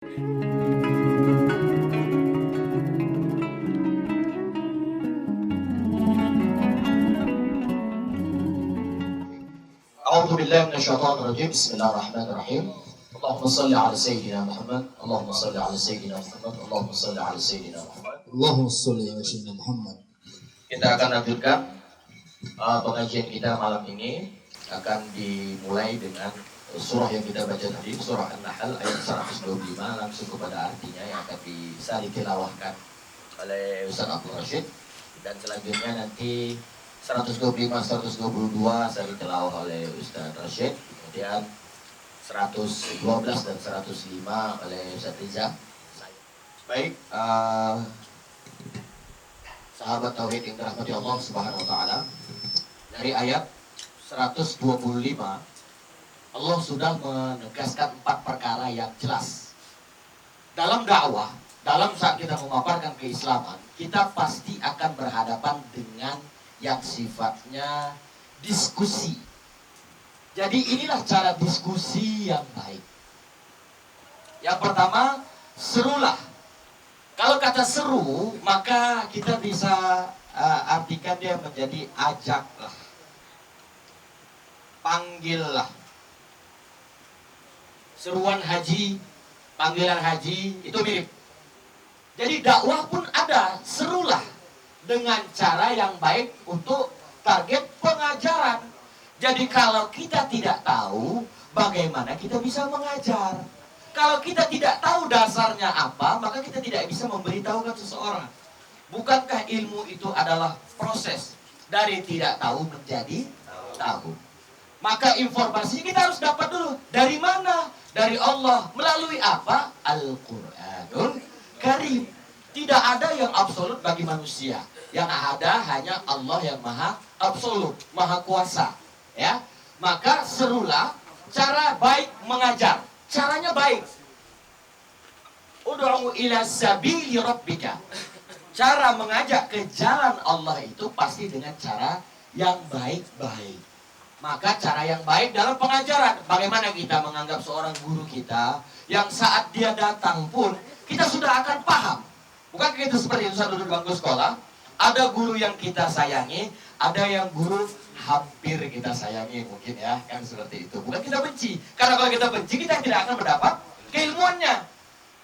أعوذ بالله من الشيطان الرجيم. بسم الله الرحمن الرحيم. اللهم صل على سيدنا محمد. اللهم صل على سيدنا محمد. اللهم صل على سيدنا محمد. Allahumma sholli ala sayyidina Muhammad. Kita akan lanjutkan pengajian kita malam ini. Akan dimulai dengan surah yang kita baca tadi, surah An-Nahl ayat 125, langsung kepada artinya yang akan bisa ditilawahkan oleh Ustaz Abdul Rashid. Dan selanjutnya nanti 125, 122 saya ditilawah oleh Ustaz Rashid. Kemudian 112 dan 105 oleh Ustaz Riza. Baik, sahabat tauhid yang dirahmati Allah Subhanahu wa taala. Dari ayat 125 Allah sudah menegaskan 4 perkara yang jelas. Dalam dakwah, dalam saat kita memaparkan keislaman, kita pasti akan berhadapan dengan yang sifatnya diskusi. Jadi inilah cara diskusi yang baik. Yang pertama, serulah. Kalau kata seru, maka kita bisa artikan dia menjadi ajaklah, panggillah. Seruan haji, panggilan haji, itu mirip. Jadi dakwah pun ada, serulah dengan cara yang baik untuk target pengajaran. Jadi kalau kita tidak tahu, bagaimana kita bisa mengajar? Kalau kita tidak tahu dasarnya apa, maka kita tidak bisa memberitahukan seseorang. Bukankah ilmu itu adalah proses dari tidak tahu menjadi tahu? Maka informasi kita harus dapat dulu. Dari mana? Dari Allah. Melalui apa? Al-Quranul Karim. Tidak ada yang absolut bagi manusia. Yang ada hanya Allah yang maha absolut, maha kuasa. Ya, maka serulah cara baik mengajar. Caranya baik. Ud'u ila sabili rabbika. Cara mengajak ke jalan Allah itu pasti dengan cara yang baik-baik. Maka cara yang baik dalam pengajaran. Bagaimana kita menganggap seorang guru kita yang saat dia datang pun kita sudah akan paham. Bukan kita seperti itu saat duduk di bangku sekolah. Ada guru yang kita sayangi, ada yang guru hampir kita sayangi mungkin ya, kan seperti itu. Bukan kita benci, karena kalau kita benci kita tidak akan mendapat keilmuannya.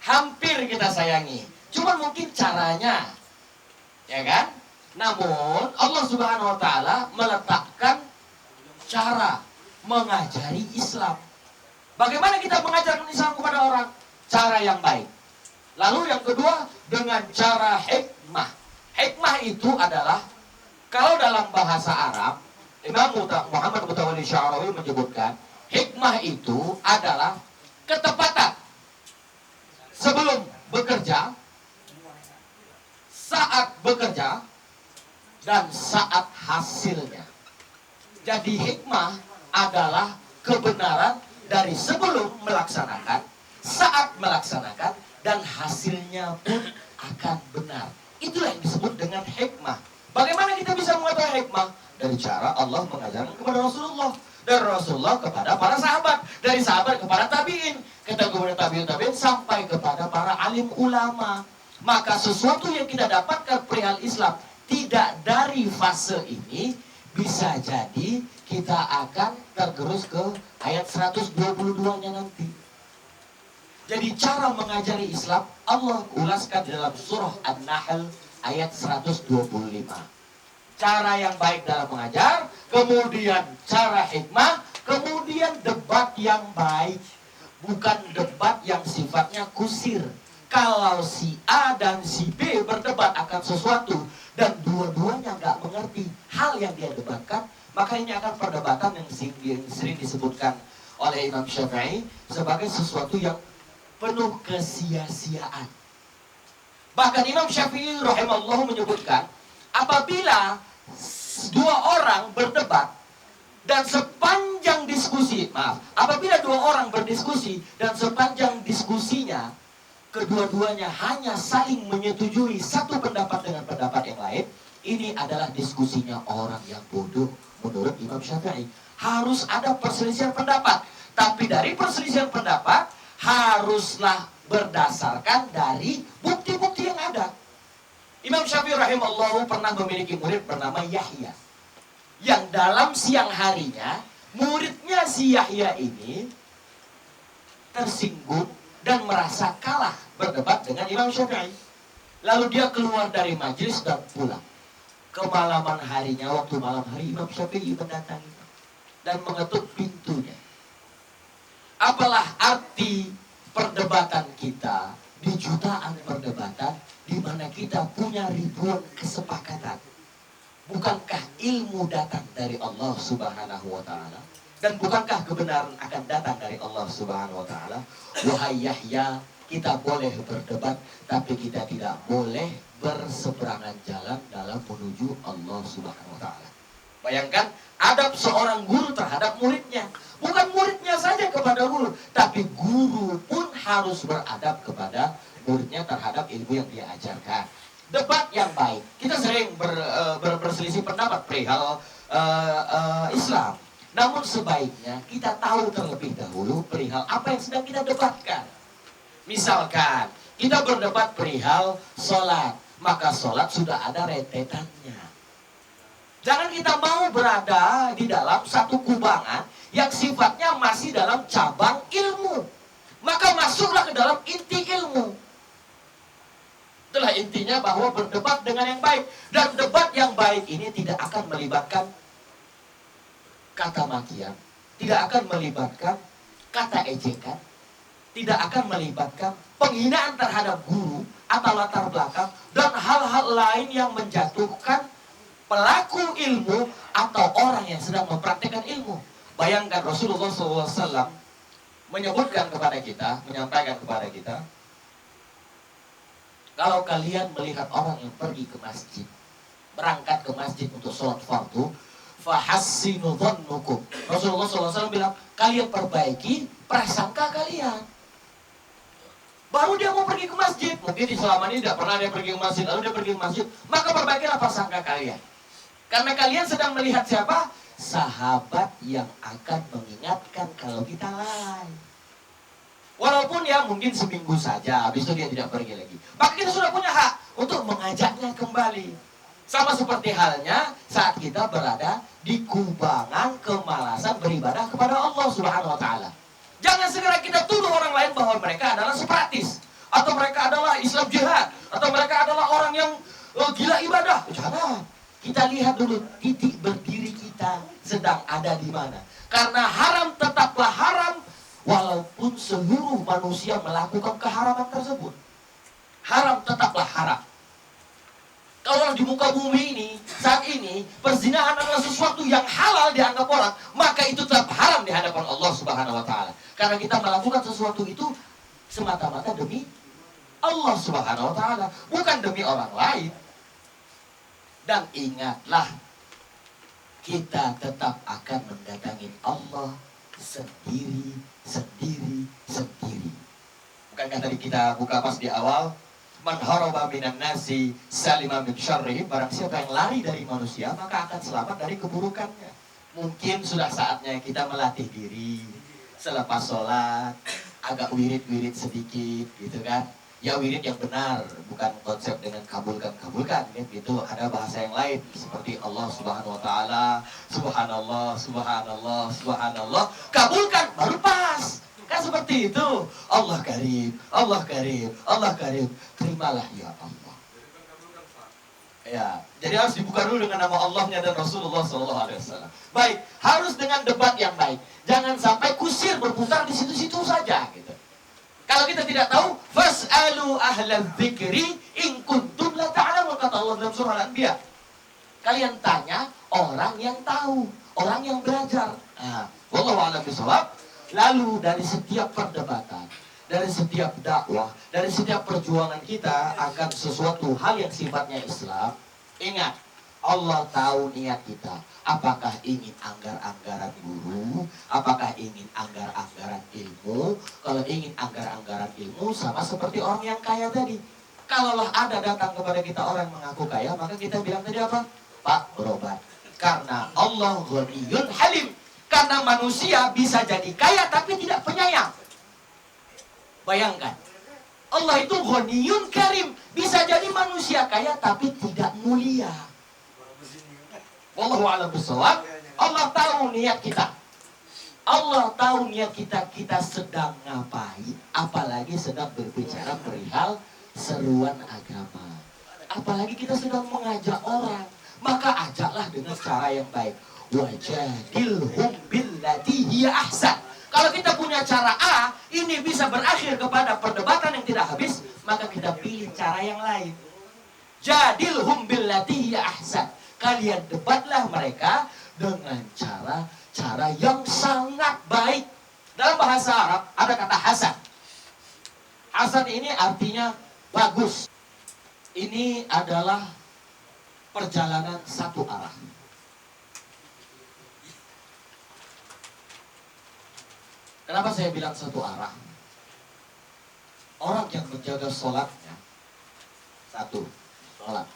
Hampir kita sayangi, cuma mungkin caranya, ya kan? Namun Allah Subhanahu Wa Taala meletakkan cara mengajari Islam. Bagaimana kita mengajarkan Islam kepada orang? Cara yang baik. Lalu yang kedua dengan cara hikmah. Hikmah itu adalah, kalau dalam bahasa Arab, Imam Muhammad Mutawalli Sya'rawi menyebutkan, hikmah itu adalah ketepatan. Sebelum bekerja, saat bekerja, dan saat hasilnya. Jadi hikmah adalah kebenaran dari sebelum melaksanakan, saat melaksanakan, dan hasilnya pun akan benar. Itulah yang disebut dengan hikmah. Bagaimana kita bisa mengetahui hikmah? Dari cara Allah mengajarkan kepada Rasulullah, dari Rasulullah kepada para sahabat, dari sahabat kepada tabi'in, kepada tabi'in sampai kepada para alim ulama. Maka sesuatu yang kita dapatkan perihal Islam tidak dari fase ini, bisa jadi kita akan tergerus ke ayat 122-nya nanti. Jadi cara mengajari Islam Allah ulaskan dalam surah An-Nahl ayat 125. Cara yang baik dalam mengajar, kemudian cara hikmah, kemudian debat yang baik. Bukan debat yang sifatnya kusir. Kalau si A dan si B berdebat akan sesuatu dan dua-duanya nggak mengerti hal yang dia debatkan, maka ini akan perdebatan yang sering disebutkan oleh Imam Syafi'i sebagai sesuatu yang penuh kesia-siaan. Bahkan Imam Syafi'i rahimahullah menyebutkan, apabila dua orang berdebat dan sepanjang diskusi, apabila dua orang berdiskusi dan sepanjang diskusinya kedua-duanya hanya saling menyetujui satu pendapat dengan pendapat yang lain, ini adalah diskusinya orang yang bodoh menurut Imam Syafi'i. Harus ada perselisihan pendapat, tapi dari perselisihan pendapat haruslah berdasarkan dari bukti-bukti yang ada. Imam Syafi'i rahimahullah pernah memiliki murid bernama Yahya, yang dalam siang harinya muridnya si Yahya ini tersinggung dan merasa kalah berdebat dengan Imam Syafi'i. Lalu dia keluar dari majelis dan pulang. Kemalaman harinya, waktu malam hari, Imam Syafi'i mendatangi dan mengetuk pintunya. Apalah arti perdebatan kita di jutaan perdebatan, di mana kita punya ribuan kesepakatan? Bukankah ilmu datang dari Allah Subhanahu wa Ta'ala? Dan bukankah kebenaran akan datang dari Allah Subhanahu wa Ta'ala? Wahai Yahya, kita boleh berdebat, tapi kita tidak boleh berseberangan jalan dalam menuju Allah Subhanahu wa Ta'ala. Bayangkan adab seorang guru terhadap muridnya. Bukan muridnya saja kepada guru, tapi guru pun harus beradab kepada muridnya terhadap ilmu yang dia ajarkan. Debat yang baik. Kita sering berselisih pendapat perihal Islam. Namun sebaiknya kita tahu terlebih dahulu perihal apa yang sedang kita debatkan. Misalkan kita berdebat perihal sholat, maka sholat sudah ada rentetannya. Jangan kita mau berada di dalam satu kubangan yang sifatnya masih dalam cabang ilmu. Maka masuklah ke dalam inti ilmu. Itulah intinya bahwa berdebat dengan yang baik. Dan debat yang baik ini tidak akan melibatkan kata makian, tidak akan melibatkan kata ejekan, tidak akan melibatkan penghinaan terhadap guru atau latar belakang, dan hal-hal lain yang menjatuhkan pelaku ilmu atau orang yang sedang mempraktikkan ilmu. Bayangkan Rasulullah SAW menyebutkan kepada kita, menyampaikan kepada kita, kalau kalian melihat orang yang pergi ke masjid, berangkat ke masjid untuk sholat fardu, fahassinu dhannukum. Rasulullah SAW bilang, kalian perbaiki prasangka kalian. Baru dia mau pergi ke masjid, mungkin selama ini tidak pernah dia pergi ke masjid, lalu dia pergi ke masjid, maka perbaikilah prasangka kalian. Karena kalian sedang melihat siapa? Sahabat yang akan mengingatkan kalau kita lalai. Walaupun ya mungkin seminggu saja, habis itu dia tidak pergi lagi. Maka kita sudah punya hak untuk mengajaknya kembali. Sama seperti halnya saat kita berada di kubangan kemalasan beribadah kepada Allah Subhanahu wa Ta'ala. Jangan segera kita tuduh orang lain bahwa mereka adalah separatis, atau mereka adalah Islam jihad, atau mereka adalah orang yang gila ibadah. Jangan. Kita lihat dulu titik berdiri kita sedang ada di mana. Karena haram tetaplah haram walaupun seluruh manusia melakukan keharaman tersebut. Haram tetaplah haram. Kalau di muka bumi ini, saat ini, perzinahan adalah sesuatu yang halal dianggap orang, maka itu tetap haram di hadapan Allah Subhanahu wa Ta'ala. Karena kita melakukan sesuatu itu semata-mata demi Allah Subhanahu wa Ta'ala, bukan demi orang lain. Dan ingatlah, kita tetap akan mendatangi Allah sendiri. Bukankah tadi kita buka pas di awal, man haraba minan nasi salima min syarrihim, barang siapa yang lari dari manusia maka akan selamat dari keburukannya. Mungkin sudah saatnya kita melatih diri selepas sholat, agak wirid-wirid sedikit gitu kan. Ya wirid yang benar, bukan konsep dengan kabulkan gitu. Ada bahasa yang lain seperti Allah Subhanahu wa Ta'ala, subhanallah, subhanallah, subhanallah, kabulkan baru pas. Kan seperti itu. Allah karim, Allah karim, Allah karim. Terimalah ya Allah. Ya, jadi harus dibuka dulu dengan nama Allahnya dan Rasulullah SAW. Baik, harus dengan debat yang baik. Jangan sampai kusir berputar di situ-situ saja gitu. Kalau kita tidak tahu, fas'alu ahlal dzikri in kuntum la ta'lamun, kata Allah dalam surah Al-Anbiya. Kalian tanya orang yang tahu, orang yang belajar. Nah, wallahu a'lam bishawab. Lalu dari setiap perdebatan, dari setiap dakwah, dari setiap perjuangan kita akan sesuatu hal yang sifatnya Islam, ingat, Allah tahu niat kita. Apakah ingin anggar-anggaran guru? Apakah ingin anggar-anggaran ilmu? Kalau ingin anggar-anggaran ilmu, sama seperti orang yang kaya tadi. Kalaulah ada datang kepada kita orang yang mengaku kaya, maka kita bilang tadi apa? Pak, berobat. Karena Allah Ghaniyun Halim. Karena manusia bisa jadi kaya tapi tidak penyayang. Bayangkan, Allah itu ghaniyun karim. Bisa jadi manusia kaya tapi tidak mulia. Wallahu a'lam bishawab. Allah tahu niat kita. Allah tahu niat kita, kita sedang ngapain, apalagi sedang berbicara perihal seruan agama. Apalagi kita sedang mengajak orang, maka ajaklah dengan cara yang baik. Wajadilhum billati hiya ahsan. Kalau kita punya cara A, ini bisa berakhir kepada perdebatan yang tidak habis, maka kita pilih cara yang lain. Jadilhum billati hiya ahsan. Kalian debatlah mereka dengan cara yang sangat baik. Dalam bahasa Arab ada kata hasan. Hasan ini artinya bagus. Ini adalah perjalanan satu arah. Kenapa saya bilang satu arah? Orang yang menjaga sholatnya, satu, sholat.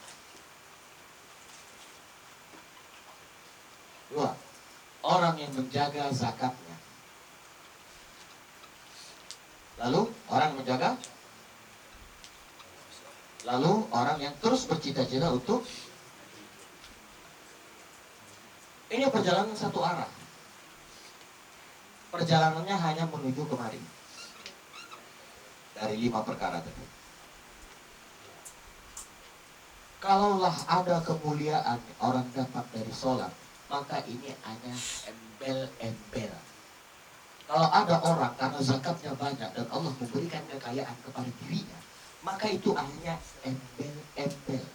Dua, orang yang menjaga zakatnya. Lalu orang menjaga. Lalu orang yang terus bercita-cita untuk. Ini perjalanan satu arah. Perjalanannya hanya menuju kemari. Dari 5 perkara tadi. Kalaulah ada kemuliaan orang dapat dari sholat, maka ini hanya embel-embel. Kalau ada orang karena zakatnya banyak dan Allah memberikan kekayaan kepada dirinya, maka itu hanya embel-embel.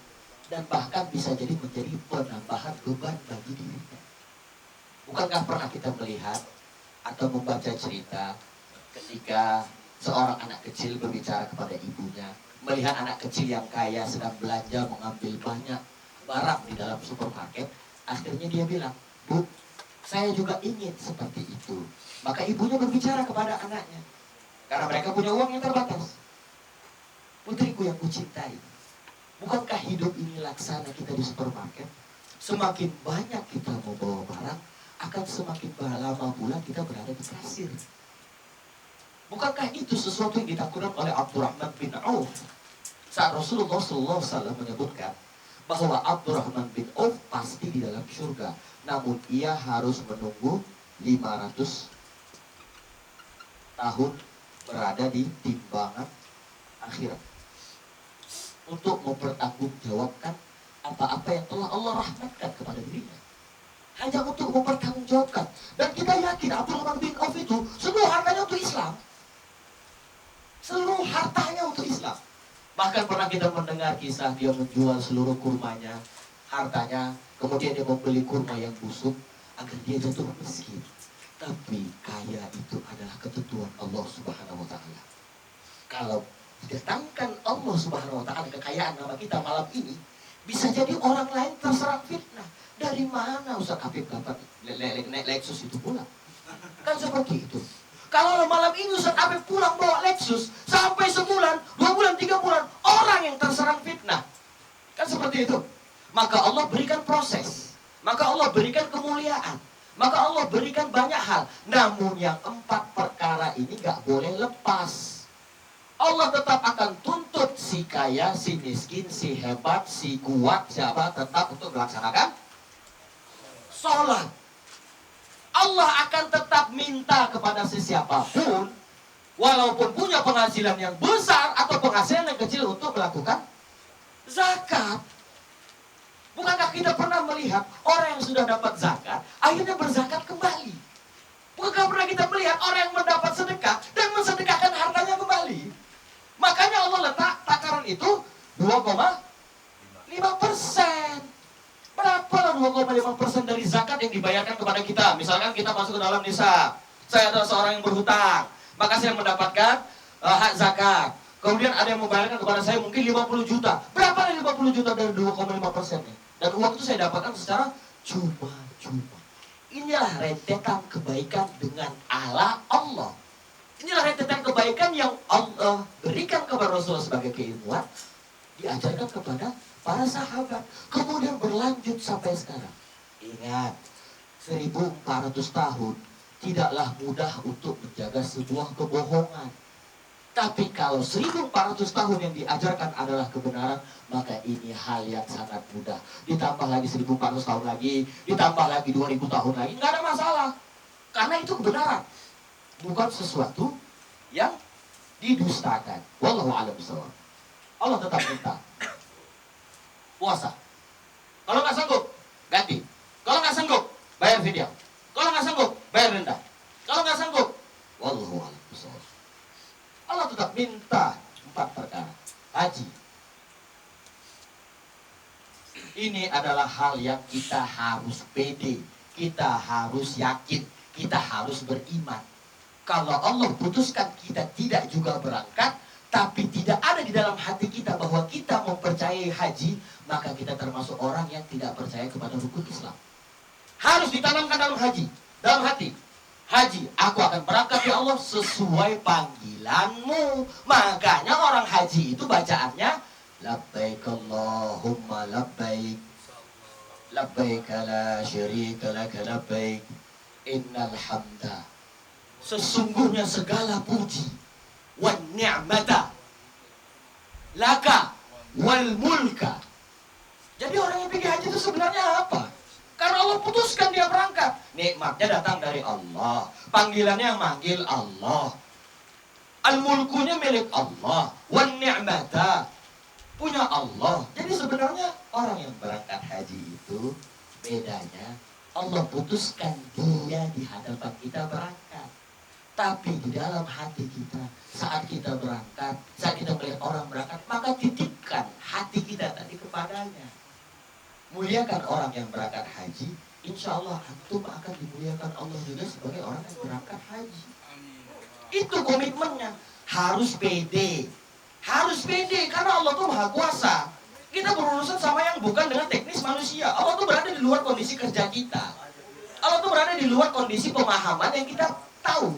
Dan bahkan bisa jadi menjadi penambahan beban bagi dirinya. Bukankah pernah kita melihat atau membaca cerita ketika seorang anak kecil berbicara kepada ibunya, melihat anak kecil yang kaya sedang belanja mengambil banyak barang di dalam supermarket, akhirnya dia bilang, "Bu, saya juga ingin seperti itu." Maka ibunya berbicara kepada anaknya, karena mereka punya uang yang terbatas. "Putriku yang kucintai, bukankah hidup ini laksana kita di supermarket? Semakin banyak kita membawa barang, akan semakin lama pula kita berada di kasir. Bukankah itu sesuatu yang ditakutkan oleh Abdurrahman bin Auf? Saat Rasulullah SAW menyebutkan bahwa Abdurrahman bin Auf pasti di dalam surga, namun ia harus menunggu 500 tahun berada di timbangan akhirat untuk mempertanggungjawabkan apa-apa yang telah Allah rahmatkan kepada dirinya. Hanya untuk mempertanggungjawabkan. Dan kita yakin Abdurrahman bin Auf itu seluruh hartanya untuk Islam. Seluruh hartanya untuk Islam. Bahkan pernah kita mendengar kisah dia menjual seluruh kurmanya, hartanya, kemudian dia membeli kurma yang busuk agar dia jatuh miskin. Tapi kaya itu adalah ketentuan Allah Subhanahu wa taala. Kalau didatangkan Allah Subhanahu wa taala kekayaan nama kita malam ini, bisa jadi orang lain terserang fitnah. Dari mana Ustaz Habib dapat Lexus itu pula? Kan seperti itu. Kalau malam ini Ustaz Habib pulang bawa Lexus, sampai sebulan, 2 bulan, 3 bulan, orang yang terserang fitnah. Kan seperti itu. Maka Allah berikan proses. Maka Allah berikan kemuliaan. Maka Allah berikan banyak hal. Namun yang 4 perkara ini gak boleh lepas. Allah tetap akan tuntut si kaya, si miskin, si hebat, si kuat, siapa tetap untuk melaksanakan sholat. Allah akan tetap minta kepada sesiapapun, walaupun punya penghasilan yang besar atau penghasilan yang kecil, untuk melakukan zakat. Bukankah kita pernah melihat orang yang sudah dapat zakat akhirnya berzakat kembali? Bukankah pernah kita melihat orang yang mendapat sedekah dan mensedekahkan hartanya kembali? Makanya Allah letak takaran itu 2,5%. Berapa 2,5% dari zakat yang dibayarkan kepada kita? Misalkan kita masuk ke dalam nisab, saya adalah seorang yang berhutang, maka saya mendapatkan hak zakat. Kemudian ada yang membayarkan kepada saya mungkin 50 juta. Berapa 50 juta dari 2,5%-nya? Dan uang itu saya dapatkan secara cuma-cuma. Inilah rentetan kebaikan dengan Allah. Inilah rentetan kebaikan yang Allah berikan kepada Rasulullah sebagai keilmuan, diajarkan kepada para sahabat, kemudian berlanjut sampai sekarang. Ingat, 1400 tahun tidaklah mudah untuk menjaga sebuah kebohongan. Tapi kalau 1400 tahun yang diajarkan adalah kebenaran, maka ini hal yang sangat mudah. Ditambah lagi 1400 tahun lagi, ditambah lagi 2000 tahun lagi, nggak ada masalah. Karena itu kebenaran, bukan sesuatu yang didustakan. Wallahu a'lam bishawab. Allah tetap minta puasa. Kalau nggak sanggup, ganti. Kalau nggak sanggup, bayar fidyah. Kalau nggak sanggup, bayar denda. Kalau nggak sanggup, wallahu a'lam bishawab. Allah tetap minta 4 perkara. Haji. Ini adalah hal yang kita harus pede, kita harus yakin, kita harus beriman. Kalau Allah putuskan kita tidak juga berangkat, tapi tidak ada di dalam hati kita bahwa kita mempercayai haji, maka kita termasuk orang yang tidak percaya kepada rukun Islam. Harus ditanamkan dalam haji, dalam hati. Haji, aku akan berangkat ya Allah sesuai panggilanmu. Makanya orang haji itu bacaannya labbaik Allahumma labbaik, labbaik la syarika laka labbaik, innal hamda, sesungguhnya segala puji, wan ni'mata laka wal mulka. Jadi orang yang pergi haji itu sebenarnya apa? Karena Allah putuskan dia berangkat. Nikmatnya datang dari Allah, panggilannya manggil Allah, al-mulkunya milik Allah, wan ni'mata punya Allah. Jadi sebenarnya orang yang berangkat haji itu bedanya Allah putuskan dia di hadapan kita berangkat. Tapi di dalam hati kita, saat kita berangkat, saat kita melihat orang berangkat, maka titipkan hati kita tadi kepadanya. Muliakan orang yang berangkat haji, insya Allah antum akan dimuliakan Allah juga sebagai orang yang berangkat haji. Itu komitmennya. Harus pede. Harus pede, karena Allah tuh maha kuasa. Kita berurusan sama yang bukan dengan teknis manusia. Allah tuh berada di luar kondisi kerja kita. Allah tuh berada di luar kondisi pemahaman yang kita tahu.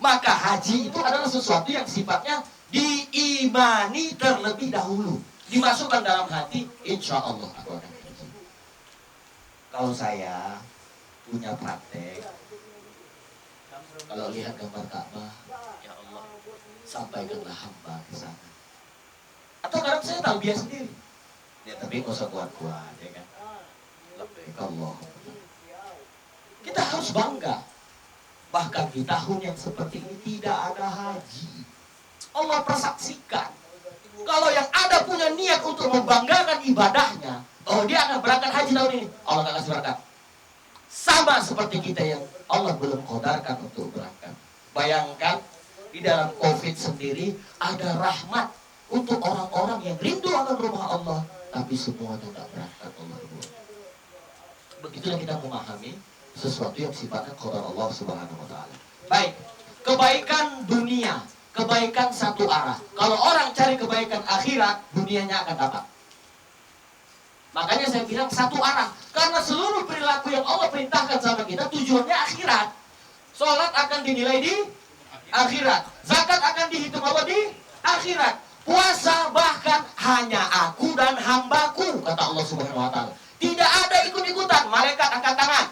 Maka haji itu adalah sesuatu yang sifatnya diimani terlebih dahulu, dimasukkan dalam hati, insya Allah aku akan haji. Kalau saya punya praktek, kalau lihat gambar Ka'bah, ya Allah, sampaikanlah hamba ke sana. Atau kadang saya talbiyah sendiri, ya tapi nggak usah kuat-kuat, ya kan. Labbaik Allah. Kita harus bangga. Bahkan di tahun yang seperti ini tidak ada haji. Allah persaksikan. Kalau yang ada punya niat untuk membanggakan ibadahnya, oh dia akan berangkat haji tahun ini, Allah akan kasih berangkat. Sama seperti kita yang Allah belum qadarkan untuk berangkat. Bayangkan di dalam COVID sendiri ada rahmat untuk orang-orang yang rindu akan rumah Allah, tapi semua tidak berangkat Allah. Begitulah kita memahami sesuatu yang sifatnya qadar Allah Subhanahu wa taala. Baik, kebaikan dunia, kebaikan satu arah. Kalau orang cari kebaikan akhirat, dunianya akan dapat. Makanya saya bilang satu arah, karena seluruh perilaku yang Allah perintahkan sama kita tujuannya akhirat. Salat akan dinilai di akhirat, zakat akan dihitung Allah di akhirat, puasa bahkan hanya aku dan hambaku, kata Allah Subhanahu wa taala. Tidak ada ikut-ikutan, malaikat angkat tangan,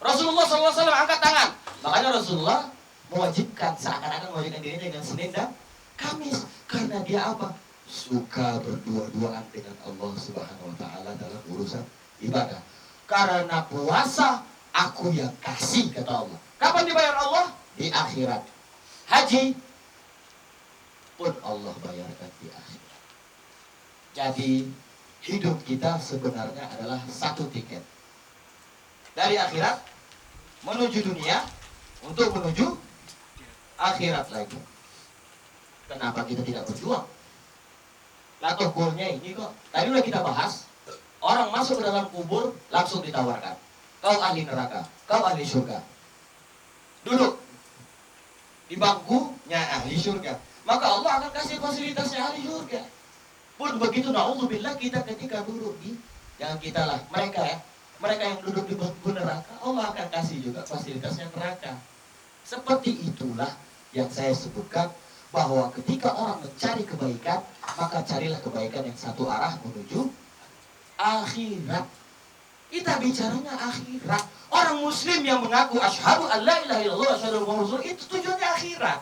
Rasulullah SAW angkat tangan. Makanya Rasulullah mewajibkan, seakan-akan mewajibkan dirinya dengan Senin dan Kamis. Karena dia apa? Suka berdua-duaan dengan Allah Subhanahu wa taala dalam urusan ibadah. Karena puasa aku yang kasih, kata Allah. Kapan dibayar Allah? Di akhirat. Haji pun Allah bayarkan di akhirat. Jadi hidup kita sebenarnya adalah satu tiket. Dari akhirat menuju dunia untuk menuju akhirat lagi. Kenapa kita tidak berjuang? Lato golnya ini kok. Tadi udah kita bahas. Orang masuk ke dalam kubur langsung ditawarkan. Kau ahli neraka, kau ahli surga. Duduk di bangkunya ahli surga. Maka Allah akan kasih fasilitasnya ahli surga. Pun begitu, na'udzubillah, kita ketika duduk di, jangan kita lah, mereka ya, mereka yang duduk di bangku neraka, Allah akan kasih juga fasilitasnya neraka. Seperti itulah yang saya sebutkan, bahwa ketika orang mencari kebaikan, maka carilah kebaikan yang satu arah menuju akhirat. Kita bicaranya akhirat. Orang muslim yang mengaku asyhadu an la ilaha illallah wa asyhadu anna Muhammadar Rasulullah, itu tujuannya akhirat.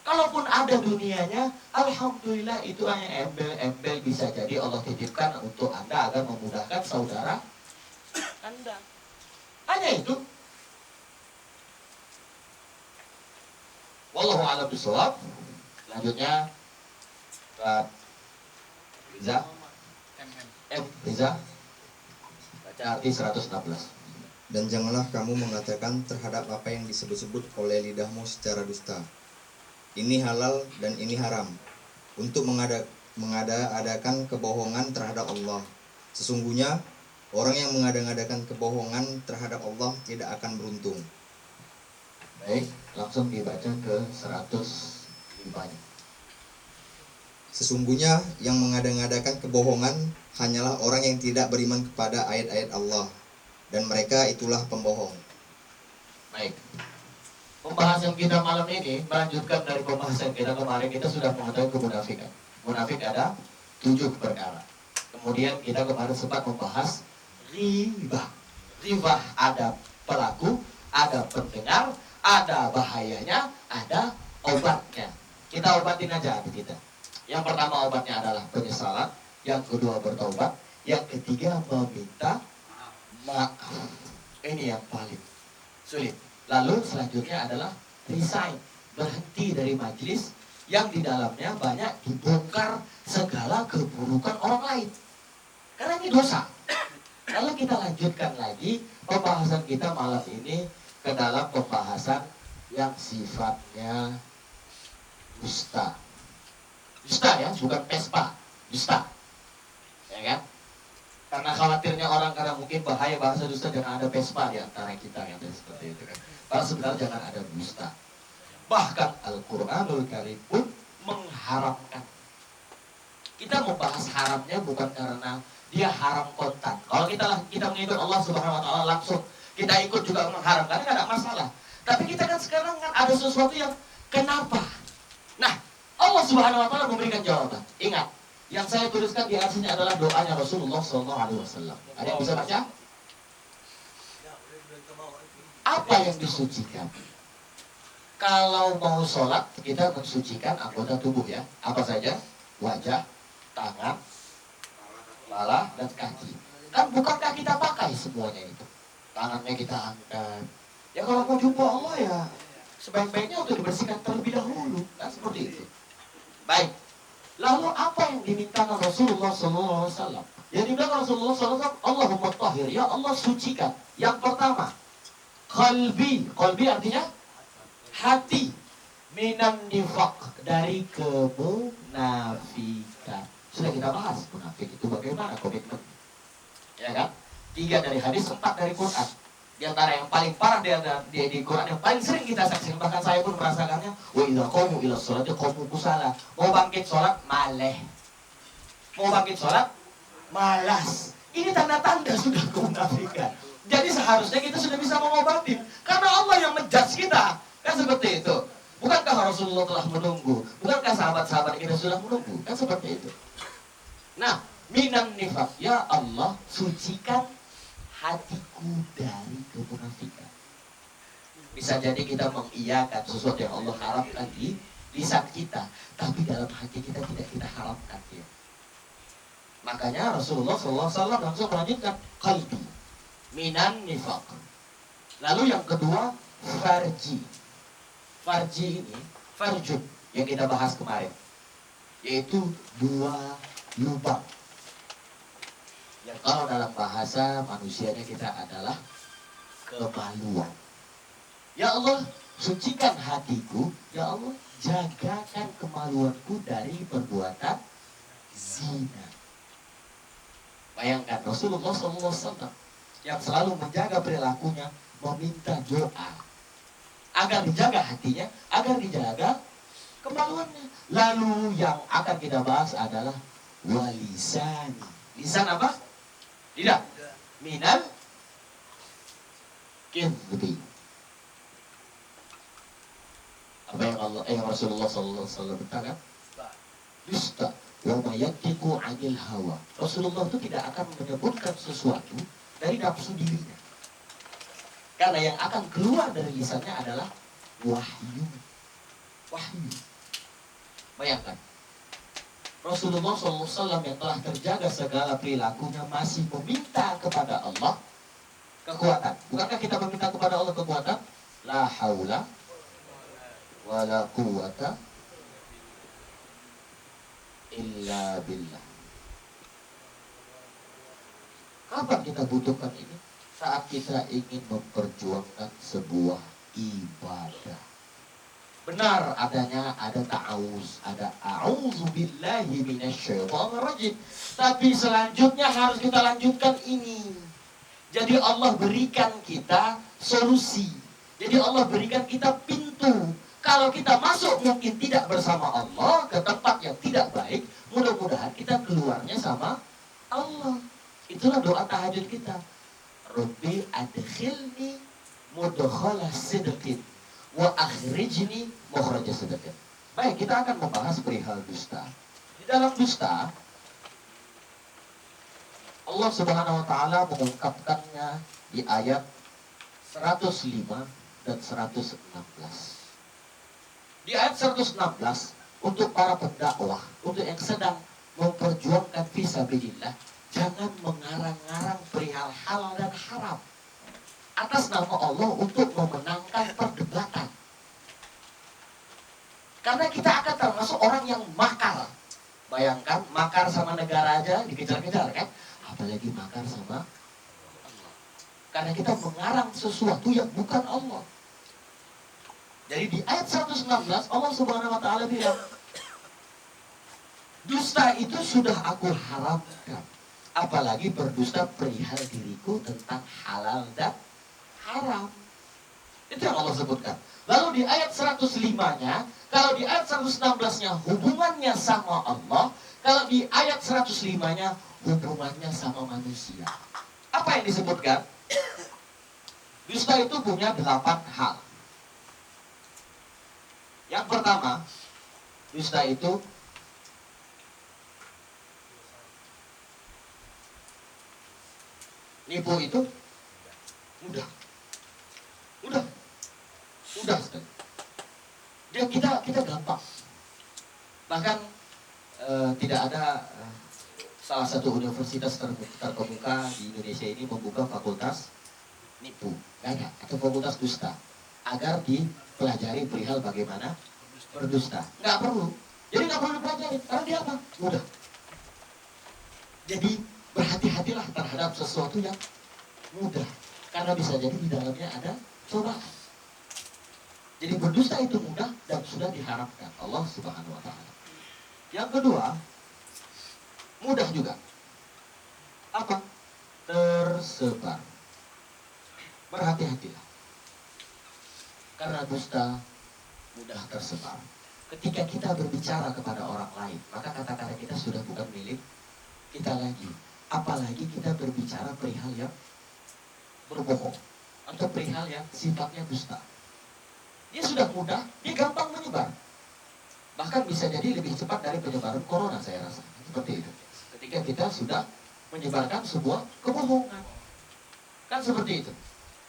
Kalaupun ada dunianya, alhamdulillah itu hanya embel-embel, bisa jadi Allah titipkan untuk Anda agar memudahkan saudara Anda. Hanya itu. Wallahu a'lam bishawab. Selanjutnya Pak Riza. Riza. Baca arti 116. Dan janganlah kamu mengatakan terhadap apa yang disebut-sebut oleh lidahmu secara dusta. Ini halal dan ini haram. Untuk mengada-adakan kebohongan terhadap Allah. Sesungguhnya orang yang mengada-adakan kebohongan terhadap Allah tidak akan beruntung. Baik, langsung dibaca ke 105-nya. Sesungguhnya yang mengada-adakan kebohongan hanyalah orang yang tidak beriman kepada ayat-ayat Allah. Dan mereka itulah pembohong. Baik. Pembahasan kita malam ini melanjutkan dari pembahasan kita kemarin. Kita sudah mengetahui kemunafikan. Munafik ada 7 perkara. Kemudian kita kemarin sempat membahas riba. Riba ada pelaku, ada pendengar, ada bahayanya, ada obatnya. Kita obatin aja hati kita. Yang pertama obatnya adalah penyesalan, yang kedua bertobat, yang ketiga meminta maaf. Ini yang paling sulit. Lalu selanjutnya adalah resign, berhenti dari majelis yang di dalamnya banyak dibongkar segala keburukan orang lain. Karena ini dosa. Lalu kita lanjutkan lagi pembahasan kita malam ini ke dalam pembahasan yang sifatnya dusta. Dusta ya, bukan pespa, dusta. Ya kan? Karena khawatirnya orang, karena mungkin bahaya bahasa dusta, jangan ada pespa di antara kita yang seperti itu kan. Padahal sebenarnya jangan ada dusta. Bahkan Al-Quranul Karim pun mengharamkan. Kita membahas haramnya bukan karena dia haram kontan. Kalau kita mengikut Allah Subhanahu Wa Taala langsung, kita ikut juga mengharamkan, nggak ada masalah. Tapi kita kan sekarang kan ada sesuatu yang kenapa? Nah, Allah Subhanahu Wa Taala memberikan jawaban. Ingat, yang saya tuliskan di atasnya adalah doanya Rasulullah SAW. Ada yang bisa baca? Apa yang disucikan? Kalau mau sholat, kita mensucikan anggota tubuh ya. Apa saja? Wajah, tangan, kepala, dan kaki. Kan bukankah kita pakai semuanya itu? Tangannya kita angkat. Ya kalau mau jumpa Allah ya, sebaik-baiknya untuk dibersihkan terlebih dahulu. Kan seperti itu. Baik. Lalu apa yang dimintakan Rasulullah SAW? Yang dimintakan Rasulullah SAW, Allahumma tahhir, ya Allah sucikan. Yang pertama, qalbi. Qalbi artinya hati. Minan nifaq, dari kemunafikan. Sudah kita bahas munafik itu bagaimana komitmen. Ya kan? 3 dari hadis, 4 dari Quran. Di antara yang paling parah di Quran, yang paling sering kita saksikan, bahkan saya pun merasakannya, wa idza qamu ila sholati qamu kusala. Mau bangkit sholat maleh, mau bangkit sholat malas. Ini tanda-tanda sudah kemunafikan. Jadi seharusnya kita sudah bisa mengobati, karena Allah yang menjudge kita. Kan seperti itu. Bukankah Rasulullah telah menunggu? Bukankah sahabat-sahabat kita sudah menunggu? Kan seperti itu. Nah, minan nifaq, ya Allah sucikan hatiku dari kemunafikan. Bisa jadi kita mengiyakan sesuatu yang Allah haramkan di lisan kita, tapi dalam hati kita tidak kita haramkan ya. Makanya Rasulullah SAW langsung melanjutkan qalbi minan nifaq. Lalu yang kedua farji. Farji ini farjun yang kita bahas kemarin, yaitu 2 lubang. Yang kalau dalam bahasa manusianya kita adalah kemaluan. Ya Allah, sucikan hatiku. Ya Allah, jagakan kemaluanku dari perbuatan zina. Bayangkan Rasulullah SAW yang selalu menjaga perilakunya, meminta doa agar dijaga hatinya, agar dijaga kemaluannya. Lalu yang akan kita bahas adalah walisani. Lisan apa? Tidak. Minal kidbi. Apa yang Rasulullah SAW katakan? Dusta. Wa mayatiku anil hawa. Rasulullah itu tidak akan menyebutkan sesuatu dari nafsu dirinya. Karena yang akan keluar dari lisannya adalah wahyu. Wahyu. Bayangkan, Rasulullah SAW yang telah terjaga segala perilakunya masih meminta kepada Allah kekuatan. Bukankah kita meminta kepada Allah kekuatan? La haula wa la quwata illa billah. Kapan kita butuhkan ini? Saat kita ingin memperjuangkan sebuah ibadah. Benar adanya ada ta'awuz, ada a'udzubillahi minasyaitonirrajim. Tapi selanjutnya harus kita lanjutkan ini. Jadi Allah berikan kita solusi. Jadi Allah berikan kita pintu. Kalau kita masuk mungkin tidak bersama Allah ke tempat yang tidak baik, mudah-mudahan kita keluarnya sama Allah. Itulah doa tahajud kita. Rabbi adkhilni mudkhala sidqin wa akhrijni mukhraja sidqin. Baik, kita akan membahas perihal dusta. Di dalam dusta, Allah Subhanahu wa taala mengungkapkannya di ayat 105 dan 116. Di ayat 116 untuk para pendakwah, untuk yang sedang memperjuangkan fisabilillah, jangan mengarang-arang perihal halal dan haram atas nama Allah untuk memenangkan perdebatan. Karena kita akan termasuk orang yang makar. Bayangkan, makar sama negara aja dikejar-kejar kan? Apalagi makar sama Allah. Karena kita mengarang sesuatu yang bukan Allah. Jadi di ayat 116 Allah Subhanahu wa taala bilang, dusta itu sudah aku haramkan. Apalagi berdusta perihal diriku tentang halal dan haram. Itu yang Allah sebutkan. Lalu di ayat 105-nya, kalau di ayat 116-nya hubungannya sama Allah, kalau di ayat 105-nya hubungannya sama manusia. Apa yang disebutkan? Dusta itu punya 8 hal. Yang pertama, dusta itu nipu itu mudah sekali. Kita gampang. Bahkan tidak ada salah satu universitas terkemuka di Indonesia ini membuka fakultas nipu, nggak ada, atau fakultas dusta, agar dipelajari perihal bagaimana berdusta. Nggak perlu. Jadi nggak perlu dipelajari, karena dia apa? Mudah. Jadi berhati-hatilah terhadap sesuatu yang mudah, karena bisa jadi di dalamnya ada cobaan. Jadi berdusta itu mudah dan sudah diharapkan Allah Subhanahu wa taala. Yang kedua, mudah juga. Apa? Tersebar. Berhati-hatilah. Karena dusta mudah tersebar. Ketika kita berbicara kepada orang lain, maka kata-kata kita sudah bukan milik kita lagi. Apalagi kita berbicara perihal yang berbohong atau perihal yang sifatnya dusta. Dia sudah mudah, dia gampang menyebar. Bahkan bisa jadi lebih cepat dari penyebaran corona, saya rasa. Seperti itu. Ketika kita sudah menyebarkan sebuah kebohongan. Kan seperti itu.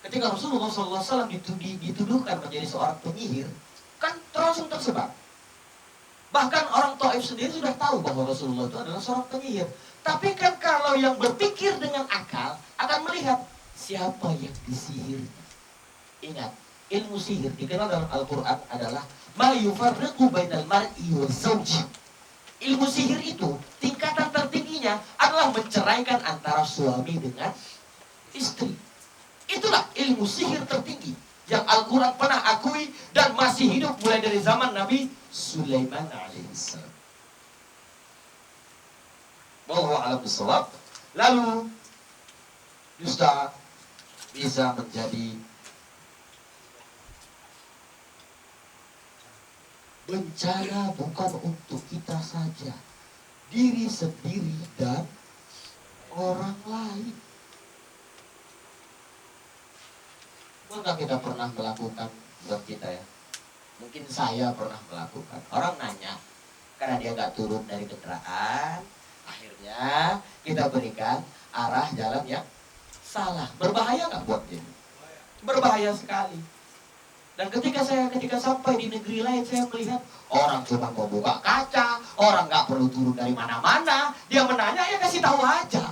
Ketika Rasulullah SAW dituduhkan menjadi seorang penyihir, kan langsung tersebar. Bahkan orang Taif sendiri sudah tahu bahwa Rasulullah itu adalah seorang penyihir. Tapi kan kalau yang berpikir dengan akal akan melihat siapa yang disihirnya. Ingat, ilmu sihir dikenal dalam Al-Quran adalah ma yufarriqu bainal mar'i wa zawji. Ilmu sihir itu tingkatan tertingginya adalah menceraikan antara suami dengan istri. Itulah ilmu sihir tertinggi yang Al-Quran pernah akui dan masih hidup mulai dari zaman Nabi Sulaiman alaihissalam. Wallahu a'lam bishawab. Lalu dusta bisa menjadi bencana bukan untuk kita saja, diri sendiri dan orang lain. Maka kita pernah melakukan buat kita ya. Mungkin saya pernah melakukan. Orang nanya, karena dia nggak turun dari kendaraan, akhirnya kita berikan arah jalan yang salah. Berbahaya nggak buat dia? Berbahaya sekali. Dan ketika sampai di negeri lain, saya melihat orang cuma mau buka kaca, orang nggak perlu turun dari mana-mana, dia menanya ya kasih tahu aja.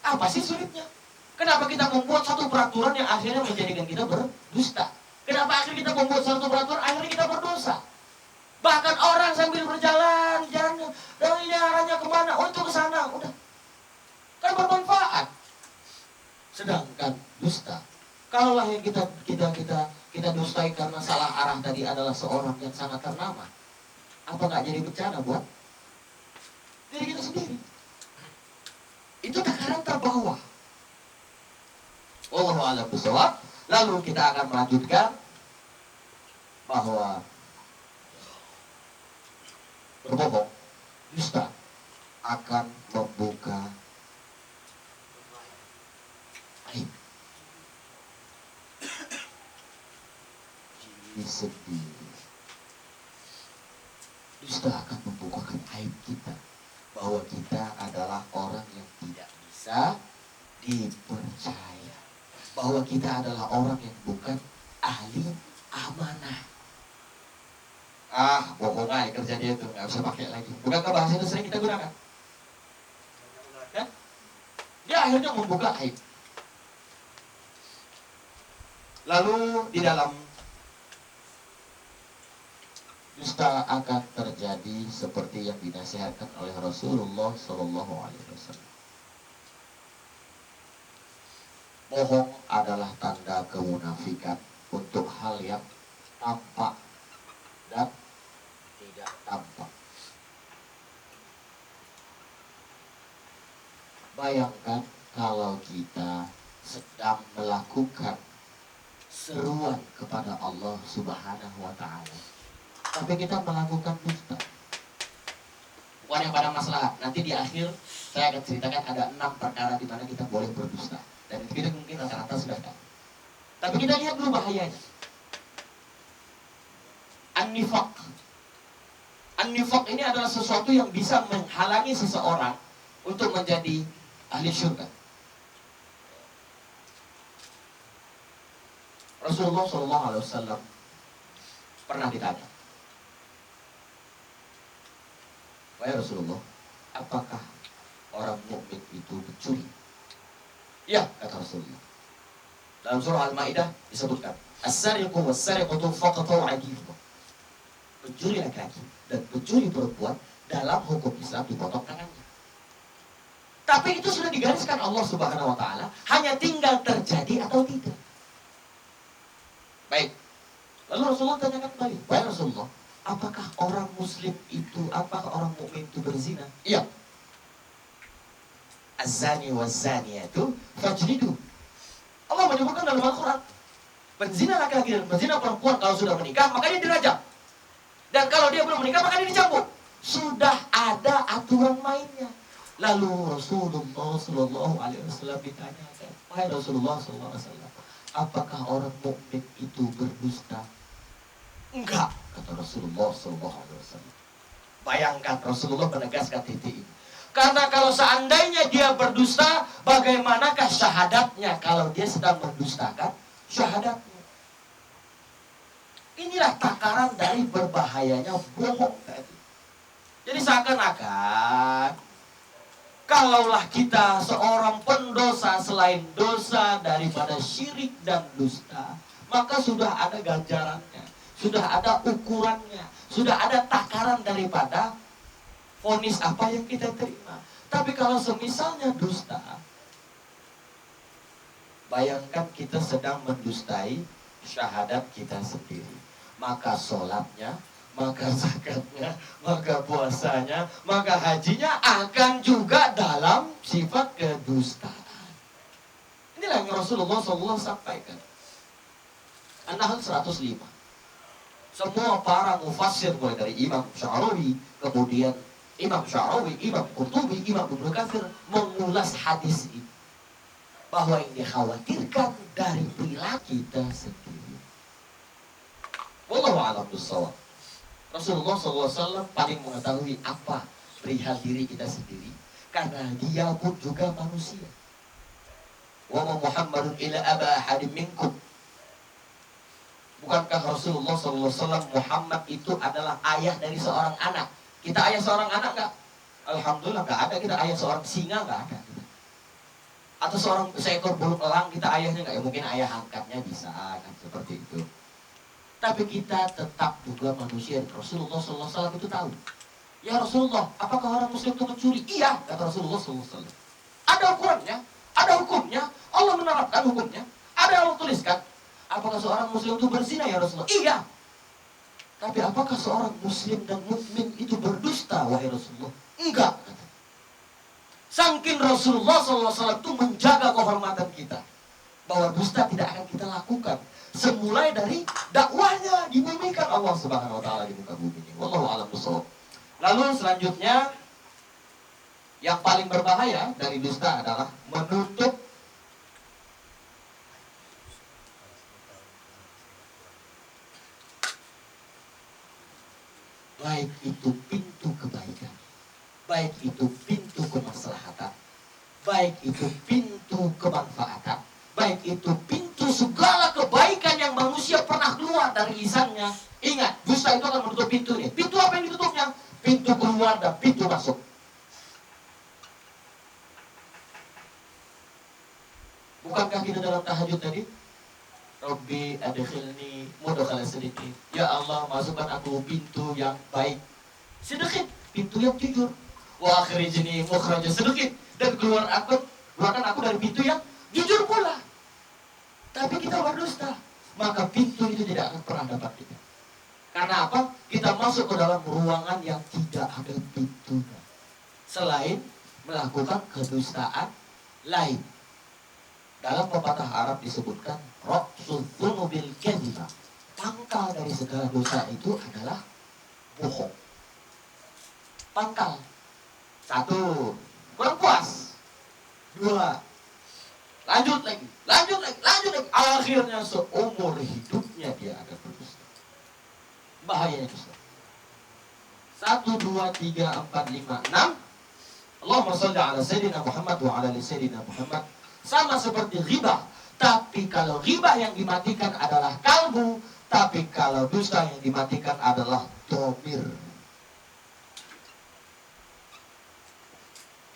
Apa sih sulitnya? Kenapa kita membuat satu peraturan yang akhirnya menjadikan kita berdusta? Kenapa akhirnya kita membuat satu peraturan akhirnya kita berdosa? Bahkan orang sambil berjalan, jalan, dan ini arahnya kemana? Oh itu ke sana, udah. Kan bermanfaat. Sedangkan dusta, kalaulah yang kita dustai karena salah arah tadi adalah seorang yang sangat ternama, apa nggak jadi bencana buat diri kita sendiri? Itu takaran terbawah. Wallahu a'lam bishawab. Lalu kita akan melanjutkan bahwa berbohong, dusta akan membuka aib diri sendiri. Dusta akan membukakan aib kita, bahwa kita adalah orang yang tidak bisa dipercaya, bahwa kita adalah orang yang bukan ahli amanah. Bohong aja kerja dia itu, nggak bisa pakai lagi. Bukankah bahasa itu sering kita gunakan? Ya? Dia akhirnya membuka aib. Lalu di dalam dusta akan terjadi seperti yang dinasihatkan oleh Rasulullah Shallallahu Alaihi Wasallam. Bohong adalah tanda kemunafikan untuk hal yang tampak dan tidak tampak. Bayangkan kalau kita sedang melakukan seruan kepada Allah Subhanahu wa Ta'ala, tapi kita melakukan dusta. Bukan yang pada masalah. Nanti di akhir saya akan ceritakan ada 6 perkara di mana kita boleh berdusta. Dan itu kita mungkin rata-rata sudah tahu. Tapi kita lihat dulu bahayanya. An-nifaq. An-nifaq ini adalah sesuatu yang bisa menghalangi seseorang untuk menjadi ahli syurga. Rasulullah SAW pernah ditanya, wahai Rasulullah, apakah orang mukmin itu mencuri? Ya, kata Rasulullah. Dalam surah Al-Maidah disebutkan, as-sariqu was-sariqatu faqatu aydihima. Pencuri laki-laki dan pencuri perempuan dalam hukum Islam dipotong tangannya. Tapi itu sudah digariskan Allah Subhanahu wa Ta'ala, hanya tinggal terjadi atau tidak. Baik. Lalu Rasulullah tanyakan kembali, wahai Rasulullah, apakah orang muslim itu, apakah orang mukmin itu berzina? Iya. Az-zani waz-zaniyatu fajlidu. Allah menyebutkan dalam Al-Quran, penzina laki-laki dan penzina perempuan kalau sudah menikah maka dia dirajam. Dan kalau dia belum menikah maka dia dicambuk. Sudah ada aturan mainnya. Lalu Rasulullah Sallallahu Alaihi Wasallam ditanyakan, wahai Rasulullah Sallallahu Alaihi Wasallam, apakah orang mukmin itu berdusta? Enggak, kata Rasulullah Sallallahu Alaihi Wasallam. Bayangkan Rasulullah menegaskan titik ini. Karena kalau seandainya dia berdusta, bagaimanakah syahadatnya kalau dia sedang mendustakan syahadatnya? Inilah takaran dari berbahayanya bohong tadi. Jadi seakan-akan kalaulah kita seorang pendosa selain dosa daripada syirik dan dusta, maka sudah ada ganjarannya, sudah ada ukurannya, sudah ada takaran daripada vonis apa yang kita terima. Tapi kalau semisalnya dusta, bayangkan kita sedang mendustai syahadat kita sendiri. Maka sholatnya, maka zakatnya, maka puasanya, maka hajinya akan juga dalam sifat kedustaan. Inilah yang Rasulullah SAW sampaikan. An-Nahl 105. Semua para mufassir, mulai dari Imam Sya'rawi, kemudian Imam Sya'rawi, Imam Qurtubi, Imam Ibnu Katsir mengulas hadis ini, bahwa yang dikhawatirkan dari perilaku kita sendiri. Wallahu a'lam bishawab. Rasulullah SAW paling mengetahui apa perihal diri kita sendiri, karena dia pun juga manusia. Wa ma Muhammadun illa aba ahadin minkum Bukankah Rasulullah SAW Muhammad itu adalah ayah dari seorang anak? Kita ayah seorang anak nggak? Alhamdulillah nggak ada. Kita ayah seorang singa nggak ada. Atau seekor burung elang kita ayahnya nggak? Ya mungkin ayah angkatnya bisa kan seperti itu. Tapi kita tetap juga manusia. Rasulullah SAW itu tahu. Ya Rasulullah, apakah orang muslim itu mencuri? Iya, kata Rasulullah SAW. Ada ukurannya, ada hukumnya. Allah menerapkan hukumnya. Ada yang Allah tuliskan. Apakah seorang muslim itu berzina ya Rasulullah? Iya. Tapi apakah seorang muslim dan mukmin itu berdusta wahai Rasulullah? Enggak. Saking Rasulullah SAW itu menjaga kehormatan kita, bahwa dusta tidak akan kita lakukan. Semulai dari dakwahnya dibumikan Allah Subhanahu Wa Taala di muka bumi ini. Wallahu a'lam bishawab. Lalu selanjutnya yang paling berbahaya dari dusta adalah menutup baik itu pintu kebaikan, baik itu pintu kemaslahatan, baik itu pintu kemanfaatan, baik itu pintu segala kebaikan yang manusia pernah keluar dari lisannya. Ingat, dusta itu akan menutup pintu ini. Pintu apa yang ditutupnya? Pintu keluar dan pintu masuk. Bukankah kita dalam tahajud tadi? Rabbi adkhilni mudkhala sidqin. Ya Allah, masukkan aku pintu yang baik. Sedikit, pintu yang jujur. Wa akhrijni mukhraja sidqin. Dan keluarkan aku dari pintu yang jujur pula. Tapi kita berdusta, maka pintu itu tidak akan pernah dapat kita. Karena apa? Kita masuk ke dalam ruangan yang tidak ada pintunya. Selain melakukan kedustaan lain. Dalam pepatah Arab disebutkan ra'sul dzunubil kadhiba. Pangkal dari segala dosa itu adalah bohong. Pangkal. 1, kurang puas. 2, lanjut lagi. Akhirnya seumur hidupnya dia akan berdusta. Bahayanya dusta. 1, 2, 3, 4, 5, 6. Allahumma shalli ala sayyidina Muhammad wa ala ali sayyidina Muhammad. Sama seperti ghibah. Tapi kalau ghibah yang dimatikan adalah kalbu, tapi kalau dusta yang dimatikan adalah dhamir.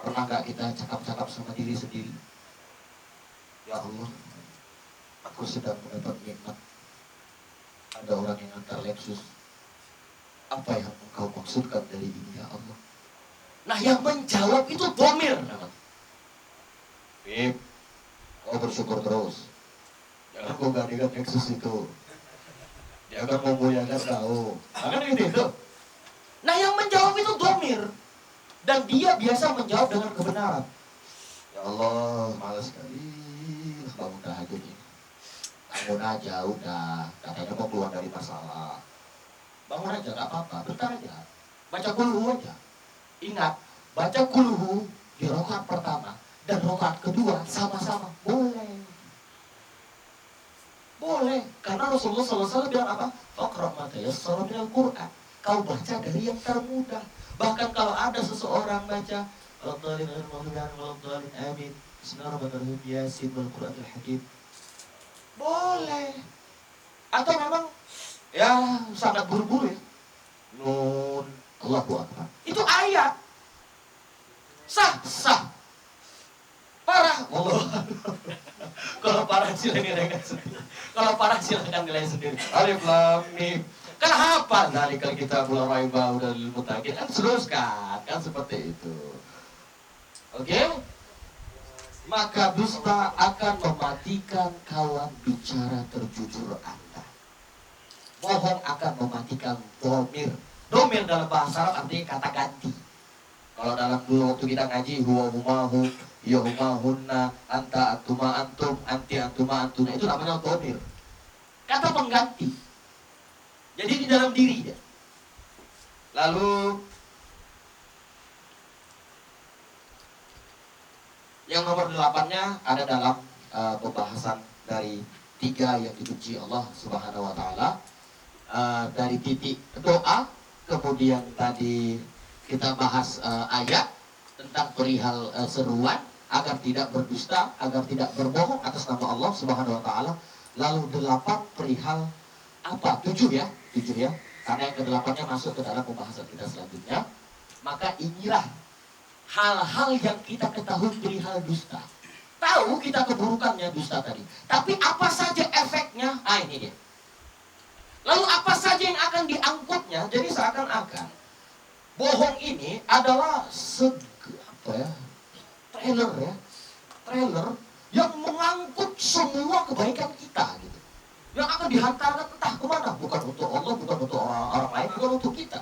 Pernah gak kita cakap-cakap sama diri sendiri? Ya Allah, aku sedang mendapat nikmat. Ada orang yang antar Lexus. Apa yang engkau maksudkan dari ini ya Allah? Nah yang menjawab itu dhamir. Bib, kau bersyukur terus. Jangan kau gantikan Lexus itu. Dia akan memuliakan kau. Akan gitu. Nah yang menjawab itu dhamir. Dan dia biasa menjawab dengan kebenaran. Ya Allah, malas sekali bangun tahajud ini. Bangun aja udah. Katanya mau keluar dari masalah. Bangun aja, gak apa-apa. Bentar aja. Baca kulhu aja. Ingat, baca kulhu di rakaat pertama dan rakaat kedua sama-sama boleh. Boleh, karena Rasulullah SAW bilang apa? Faqra' ma tayassara minal Qur'an. Kau baca dari yang termudah. Bahkan kalau ada seseorang baca amin, Bismillahirrahmanirrahim, Yasin wal Qur'anil Hakim, boleh. Atau memang ya sangat buru-buru ya. Nun, Allahu Akbar. Itu ayat. Sah. Parah. Allah. Kalau parah silakan nilai sendiri. Alif lam mim. Kan hafal dari kalau kita mulai raiba udah mutakin kan teruskan kan seperti itu. Oke? Maka dusta akan mematikan kawan bicara terjujur Anda. Bohong akan mematikan dhamir. Dhamir dalam bahasa Arab artinya kata ganti. Kalau dalam dulu waktu kita ngaji huwa humahu, ya humahunna, anta antuma antum, anti antuma antuna, itu namanya dhamir. Kata pengganti. Jadi di dalam diri dia. Lalu yang nomor 8-nya ada dalam pembahasan dari 3 yang dibenci Allah Subhanahu wa taala. Dari titik doa, kemudian tadi kita bahas ayat tentang perihal seruan agar tidak berdusta, agar tidak berbohong atas nama Allah Subhanahu wa taala. Lalu 8 perihal apa? 7 ya, 7 ya. Karena yang ke-8-nya masuk ke dalam pembahasan kita selanjutnya. Maka inilah hal-hal yang kita ketahui perihal dusta. Tahu kita keburukannya dusta tadi. Tapi apa saja efeknya? Ah, ini dia. Lalu apa saja yang akan diangkutnya? Jadi seakan-akan bohong ini adalah trailer ya. Trailer yang mengangkut semua kebaikan kita gitu. Yang akan dihantarkan entah kemana. Bukan untuk Allah, bukan untuk orang lain, bukan untuk kita.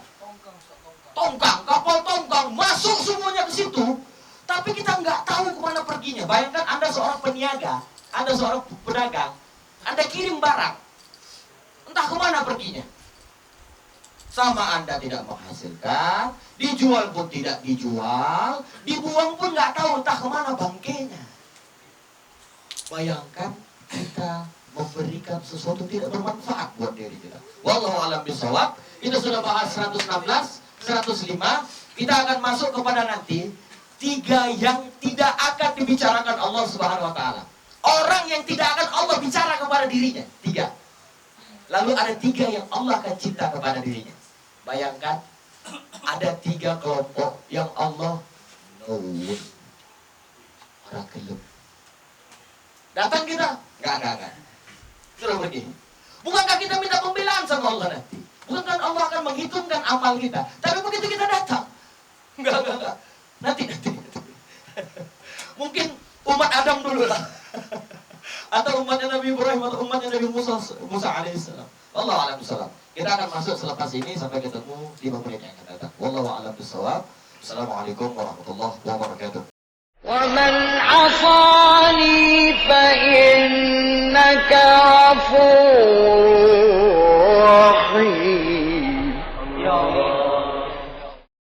Tongkang, kapal tongkang, masuk semuanya ke situ. Tapi kita nggak tahu kemana perginya. Bayangkan Anda seorang peniaga, Anda seorang pedagang, Anda kirim barang. Entah kemana perginya. Sama Anda tidak menghasilkan, dijual pun tidak dijual, dibuang pun nggak tahu entah kemana bangkainya. Bayangkan kita memberikan sesuatu tidak bermanfaat buat diri kita. Wallahu a'lam bishawab. Kita sudah bahas 116, 105. Kita akan masuk kepada nanti 3 yang tidak akan dibicarakan Allah Subhanahu wa taala. Orang yang tidak akan Allah bicara kepada dirinya, 3. Lalu ada 3 yang Allah akan cinta kepada dirinya. Bayangkan ada 3 kelompok yang Allah no. Orang gelap. Datang kita, enggak. Sudah pergi. Bukankah kita minta pembelaan sama Allah nanti? Bukankah Allah akan menghitungkan amal kita? Tapi begitu kita datang, enggak. Nanti. Mungkin umat Adam dulu lah. Atau umatnya Nabi Ibrahim atau umatnya Nabi Musa alaihissalam. Wallahu a'lam bishawab. Kita akan masuk selepas ini sampai ketemu 5 menit yang akan datang. Wallahu a'lam bishawab. Assalamualaikum warahmatullahi wabarakatuh. ومن عصاني فإنك غفور